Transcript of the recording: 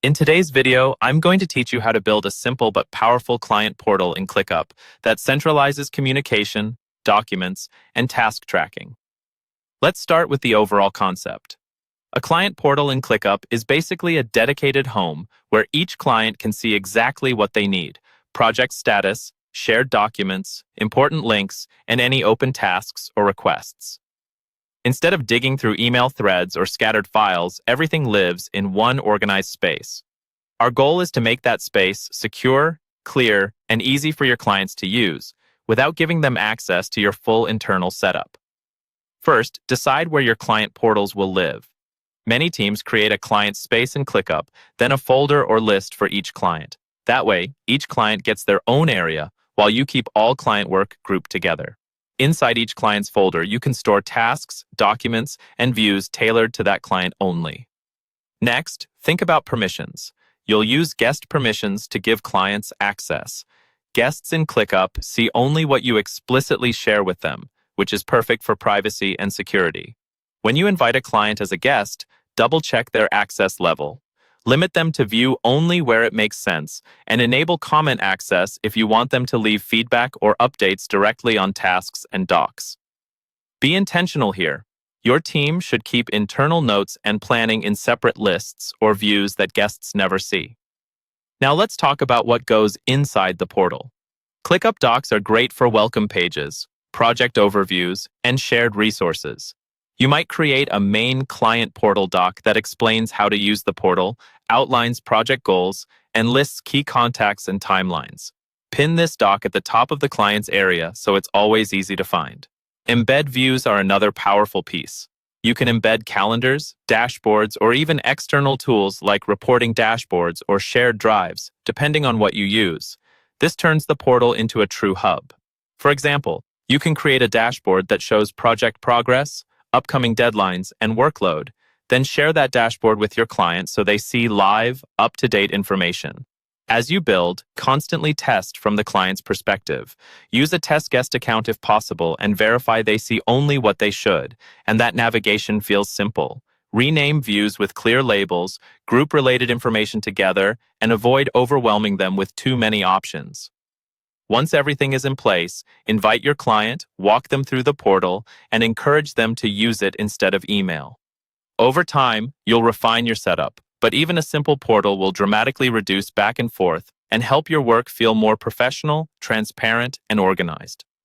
In today's video, I'm going to teach you how to build a simple but powerful client portal in ClickUp that centralizes communication, documents, and task tracking. Let's start with the overall concept. A client portal in ClickUp is basically a dedicated home where each client can see exactly what they need: project status, shared documents, important links, and any open tasks or requests. Instead of digging through email threads or scattered files, everything lives in one organized space. Our goal is to make that space secure, clear, and easy for your clients to use, without giving them access to your full internal setup. First, decide where your client portals will live. Many teams create a client space in ClickUp, then a folder or list for each client. That way, each client gets their own area, while you keep all client work grouped together. Inside each client's folder, you can store tasks, documents, and views tailored to that client only. Next, think about permissions. You'll use guest permissions to give clients access. Guests in ClickUp see only what you explicitly share with them, which is perfect for privacy and security. When you invite a client as a guest, double-check their access level. Limit them to view only where it makes sense, and enable comment access if you want them to leave feedback or updates directly on tasks and docs. Be intentional here. Your team should keep internal notes and planning in separate lists or views that guests never see. Now let's talk about what goes inside the portal. ClickUp docs are great for welcome pages, project overviews, and shared resources. You might create a main client portal doc that explains how to use the portal, outlines project goals, and lists key contacts and timelines. Pin this doc at the top of the client's area so it's always easy to find. Embed views are another powerful piece. You can embed calendars, dashboards, or even external tools like reporting dashboards or shared drives, depending on what you use. This turns the portal into a true hub. For example, you can create a dashboard that shows project progress, upcoming deadlines, and workload, then share that dashboard with your client so they see live, up-to-date information. As you build, constantly test from the client's perspective. Use a test guest account if possible and verify they see only what they should, and that navigation feels simple. Rename views with clear labels, group related information together, and avoid overwhelming them with too many options. Once everything is in place, invite your client, walk them through the portal, and encourage them to use it instead of email. Over time, you'll refine your setup, but even a simple portal will dramatically reduce back and forth and help your work feel more professional, transparent, and organized.